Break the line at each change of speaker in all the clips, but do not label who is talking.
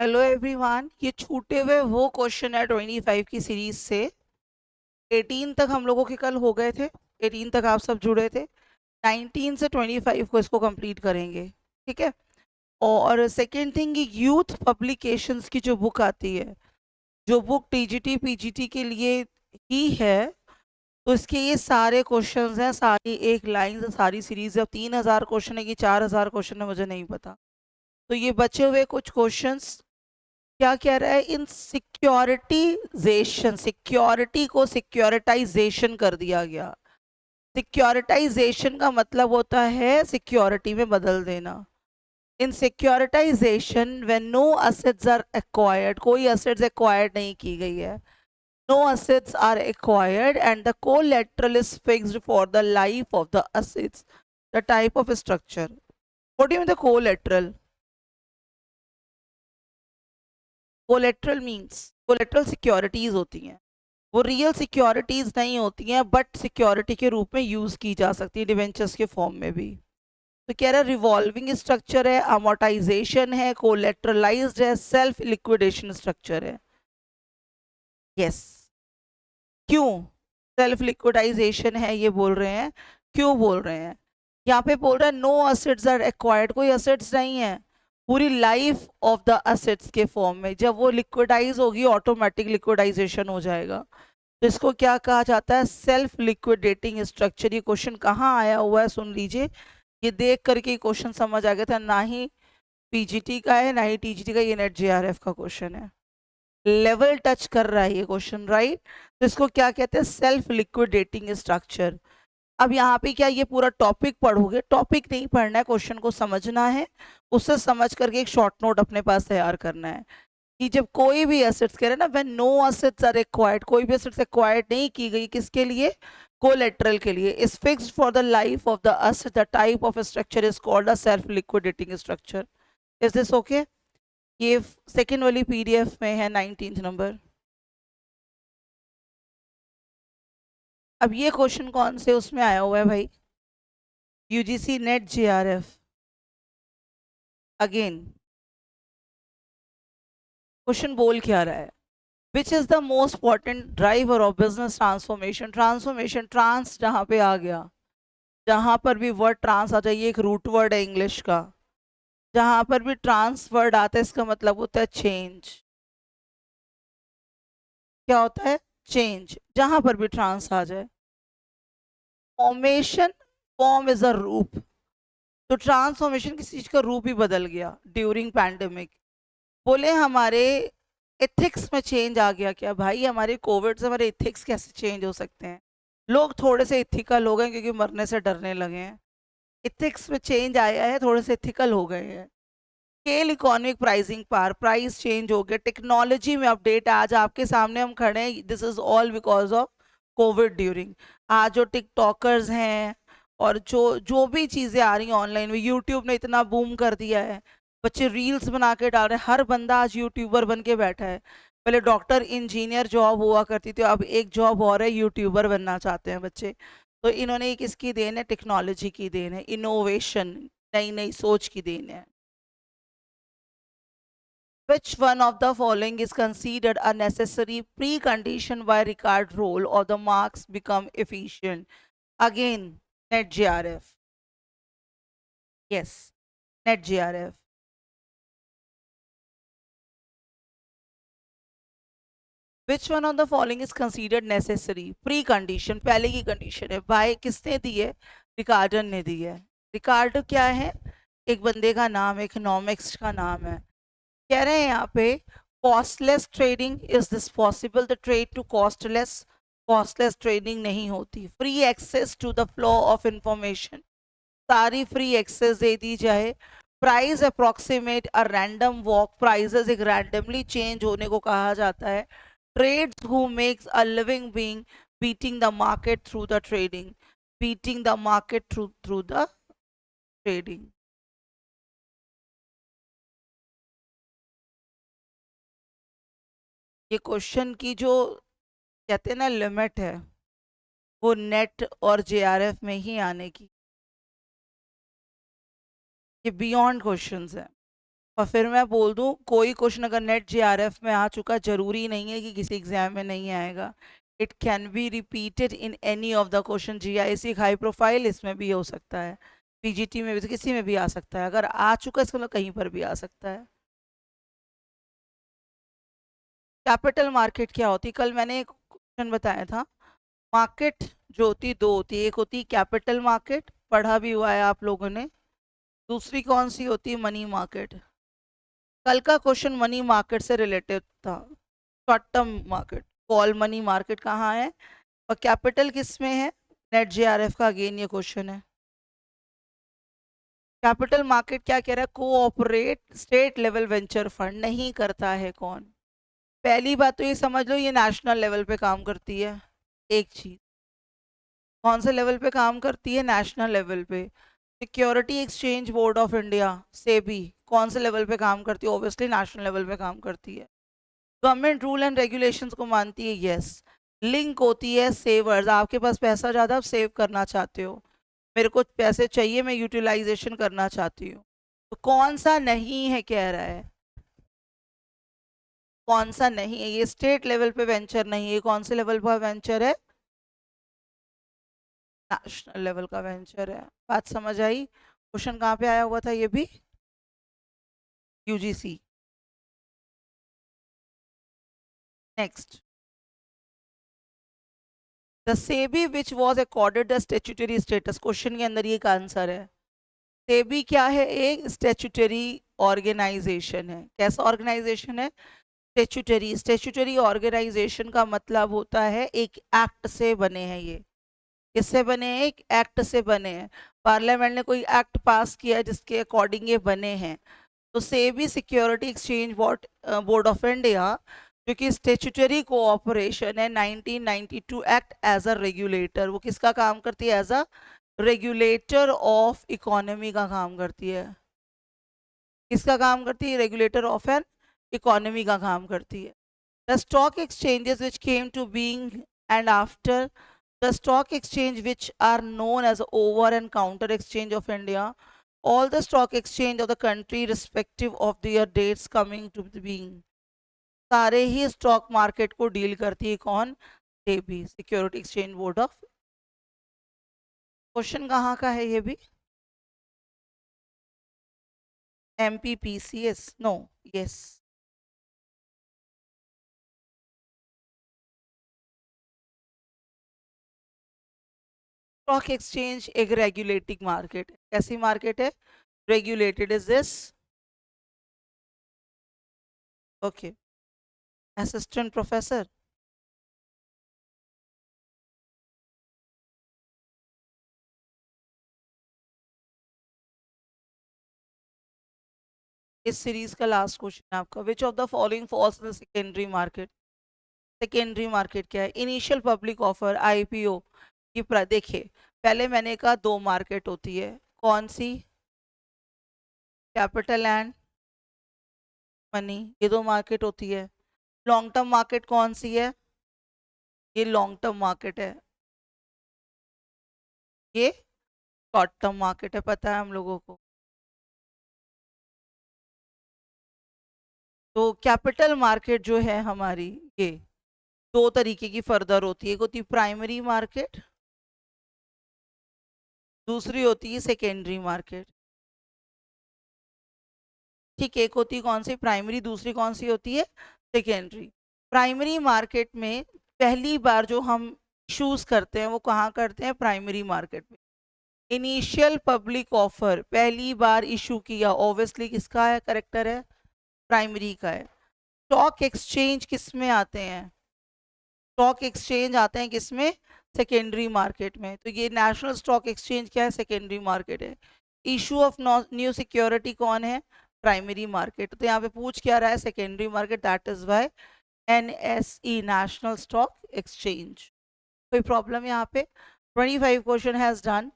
Hello everyone, ये छूटे हुए वो क्वेश्चन है 25 की सीरीज से। 18 तक हम लोगों के कल हो गए थे। 18 तक आप सब जुड़े थे। 19 से 25 को इसको कंप्लीट करेंगे। ठीक है। और सेकेंड थिंग, यूथ पब्लिकेशंस की जो बुक आती है, जो बुक टीजीटी पीजीटी के लिए ही है, तो इसके ये सारे क्वेश्चंस हैं। सारी एक लाइन से सारी सीरीज है। 3000 क्वेश्चन है कि 4000 क्वेश्चन है, मुझे नहीं पता। तो ये बचे हुए कुछ क्वेश्चंस क्या कह रहा है, इन सिक्योरिटीजेशन, सिक्योरिटी को सिक्योरिटाइजेशन कर दिया गया। सिक्योरिटाइजेशन का मतलब होता है सिक्योरिटी में बदल देना। In securitization when no assets are acquired, कोई असेट्स एक्वायर्ड नहीं की गई है, no assets are acquired and the collateral is fixed for the life of the assets, the type of structure. What do you mean the collateral? Collateral means, collateral securities होती हैं, वो real securities नहीं होती हैं, but security के रूप में use की जा सकती है, डिवेंचर्स के फॉर्म में भी। तो कह रहा है रिवॉल्विंग स्ट्रक्चर है, अमोर्टाइजेशन है, कोलेट्रलाइज्ड है, सेल्फ लिक्विडेशन स्ट्रक्चर है। यस। क्यों सेल्फ लिक्विडाइजेशन है ये बोल रहे हैं? क्यों बोल रहे हैं? यहाँ पे बोल रहा है नो असेट्स आर एक्वायर्ड, कोई असेट्स नहीं है, पूरी लाइफ ऑफ द असेट्स के फॉर्म में। जब वो लिक्विडाइज होगी ऑटोमेटिक लिक्विडाइजेशन हो जाएगा। तो इसको क्या कहा जाता है? Self liquidating structure. ये क्वेश्चन कहाँ आया हुआ है सुन लीजिए। ये देख करके क्वेश्चन समझ आ गया था, ना ही पीजीटी का है ना ही टीजीटी का, ये नेट जेआरएफ का क्वेश्चन है। लेवल टच कर रहा है ये क्वेश्चन, राइट? तो इसको क्या कहते हैं? Self liquidating structure. अब यहाँ पे क्या ये पूरा टॉपिक पढ़ोगे? टॉपिक नहीं पढ़ना है, क्वेश्चन को समझना है। उससे समझ करके एक शॉर्ट नोट अपने पास तैयार करना है कि जब कोई भी एसेट्स कह रहे हैं ना, when no assets are acquired, कोई भी एसेट्स एक्वायर्ड नहीं की गई, किसके लिए? कोलेटरल के लिए। Is fixed for the life of the asset, the type of structure is called a self liquidating structure. Is this okay? ये सेकेंड वाली पीडीएफ में है, 19th नंबर। अब ये क्वेश्चन कौन से उसमें आया हुआ है भाई? UGC NET JRF. Again question बोल क्या रहा है? Which is the most important driver of business transformation? Transformation, trans जहां पे आ गया, जहां पर भी वर्ड ट्रांस आ जाइए, एक रूट वर्ड है इंग्लिश का, जहां पर भी ट्रांस वर्ड आता है इसका मतलब होता है चेंज। क्या होता है? चेंज। जहां पर भी ट्रांस आ जाए। फॉर्मेशन, फॉर्म इज अ रूप। तो ट्रांसफॉर्मेशन किसी चीज का रूप ही बदल गया ड्यूरिंग पैंडेमिक। बोले हमारे एथिक्स में चेंज आ गया क्या? भाई हमारे कोविड से हमारे एथिक्स कैसे चेंज हो सकते हैं? लोग थोड़े से इथिकल हो गए क्योंकि मरने से डरने लगे हैं। इथिक्स में चेंज आया है, थोड़े से इथिकल हो गए हैं। Scale, economic, pricing power, price change हो गया, टेक्नोलॉजी में अपडेट। आज आपके सामने हम खड़े हैं, this is all because of Covid during. आज जो टिकटॉकर्स हैं और जो जो भी चीज़ें आ रही हैं ऑनलाइन में, यूट्यूब ने इतना बूम कर दिया है। बच्चे रील्स बना के डाल रहे हैं, हर बंदा आज यूट्यूबर बन के बैठा है। पहले डॉक्टर इंजीनियर जॉब हुआ करती थी, अब एक जॉब और है, यूट्यूबर बनना चाहते हैं बच्चे। तो इन्होंने किसकी देन है? टेक्नोलॉजी की देन है, इनोवेशन, नई नई सोच की देन है। Which one of the following is considered a necessary precondition by Ricard rule or the marks become efficient? Again, net GRF. Yes, net GRF. Which one of the following is considered necessary? Precondition, पहले की condition है भाई, किसने दी है? रिकार्डन ने दी है। रिकार्डो क्या है? एक बंदे का नाम, इकोनॉमिक्स का नाम है। कह रहे हैं यहाँ पे costless trading, is this possible the trade to costless? Costless trading नहीं होती। Free access to the flow of information, सारी फ्री एक्सेस दे दी जाए। Price approximate a random walk, prices एक रैंडमली चेंज होने को कहा जाता है। Trades who makes a living being beating the market through the trading, beating the market through through the trading. ये क्वेश्चन की जो कहते हैं ना लिमिट है, वो नेट और जेआरएफ में ही आने की। ये बियॉन्ड क्वेश्चंस है। और फिर मैं बोल दूं कोई क्वेश्चन अगर नेट जेआरएफ में आ चुका, जरूरी नहीं है कि किसी एग्जाम में नहीं आएगा। It can be repeated in any of the question. GIC high profile इसमें भी हो सकता है, पीजीटी में भी, किसी में भी आ सकता है। अगर आ चुका इसका मतलब कहीं पर भी आ सकता है। कैपिटल मार्केट क्या होती, कल मैंने एक क्वेश्चन बताया था। मार्केट जो होती दो होती है, एक होती कैपिटल मार्केट, पढ़ा भी हुआ है आप लोगों ने। दूसरी कौन सी होती है, मनी मार्केट। कल का क्वेश्चन मनी मार्केट से रिलेटेड था, short term market. Call money market कहाँ है और कैपिटल किस में है, नेट जेआरएफ का अगेन ये क्वेश्चन है। कैपिटल मार्केट क्या कह रहा है, cooperate state level venture fund नहीं करता है कौन। पहली बात तो ये समझ लो ये नेशनल लेवल पे काम करती है। एक चीज, कौन से लेवल पे काम करती है, नेशनल लेवल पे। Security exchange board of India SEBI कौन से लेवल पे काम करती है, ऑब्वियसली नेशनल लेवल पे काम करती है। गवर्नमेंट रूल एंड रेगुलेशंस को मानती है, यस। लिंक होती है सेवर्स, आपके पास पैसा ज़्यादा, आप सेव करना चाहते हो, मेरे को पैसे चाहिए, मैं यूटिलाइजेशन करना चाहती हूँ। तो कौन सा नहीं है कह रहा है, कौन सा नहीं है, ये स्टेट लेवल पे वेंचर नहीं है, कौन से लेवल पर वेंचर है, नेशनल लेवल का वेंचर है। बात समझ आई। क्वेश्चन कहाँ पे आया हुआ था ये भी, UGC. Next, the SEBI which was accorded the statutory status, question के अंदर ये का आंसर है। सेबी क्या है, एक स्टेचुटरी ऑर्गेनाइजेशन है। कैसा ऑर्गेनाइजेशन है, स्टेचुटरी। स्टेचुटरी ऑर्गेनाइजेशन का मतलब होता है एक एक्ट से बने हैं ये। किससे बने हैं, एक एक्ट से बने हैं। पार्लियामेंट ने कोई एक्ट पास किया जिसके अकॉर्डिंग ये बने हैं। तो SEBI security exchange board of India जो कि स्टेचुटरी कोऑपरेशन है, 1992 एक्ट एज अ रेगुलेटर, वो किसका काम करती है, as a regulator of economy का काम करती है। किसका काम करती है, रेगुलेटर ऑफ एन इकोनॉमी का काम करती है। The stock exchanges which came to being and after the stock exchange which are known as over and counter exchange of India, all the stock exchange of the country respective of their dates coming to being, सारे ही stock market को deal करती है कौन, SEBI security exchange board of. Question कहाँ का है ये भी, MPPCS, no, yes. Stock exchange एक रेगुलेटिंग मार्केट है, कैसी मार्केट है, regulated. Is this okay, assistant professor. इस सीरीज का लास्ट क्वेश्चन है आपका, which of the following falls in the secondary market. Secondary market क्या है, इनिशियल पब्लिक ऑफर, आईपीओ की देखिए पहले मैंने कहा दो मार्केट होती है, कौन सी, कैपिटल एंड मनी, ये दो मार्केट होती है। लॉन्ग टर्म मार्केट कौन सी है, ये लॉन्ग टर्म मार्केट है, ये शॉर्ट टर्म मार्केट है, पता है हम लोगों को। तो कैपिटल मार्केट जो है हमारी, ये दो तरीके की फर्दर होती है, एक होती है प्राइमरी मार्केट, दूसरी होती है सेकेंडरी मार्केट। ठीक, एक होती है कौन सी, प्राइमरी, दूसरी कौन सी होती है, सेकेंडरी। प्राइमरी मार्केट में पहली बार जो हम इशूज करते हैं वो कहाँ करते हैं, प्राइमरी मार्केट में। इनिशियल पब्लिक ऑफर पहली बार इशू किया, ऑब्वियसली किसका है, करेक्टर है, प्राइमरी का है। स्टॉक एक्सचेंज किस में आते हैं, स्टॉक एक्सचेंज आते हैं किसमें, सेकेंडरी मार्केट में। तो ये नेशनल स्टॉक एक्सचेंज क्या है, सेकेंडरी मार्केट है। इशू ऑफ न्यू सिक्योरिटी कौन है, प्राइमरी मार्केट। तो यहाँ पे पूछ क्या रहा है, secondary market, that is why NSE, national stock exchange. कोई प्रॉब्लम यहाँ पे, 25 question has done.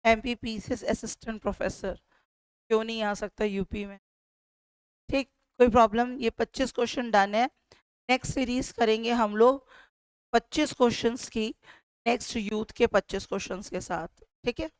MPPCS assistant professor क्यों नहीं आ सकता यूपी में, ठीक, कोई प्रॉब्लम। ये 25 क्वेश्चन डन है। नेक्स्ट सीरीज करेंगे हम लोग 25 क्वेश्चंस की, नेक्स्ट यूथ के 25 क्वेश्चंस के साथ, ठीक है।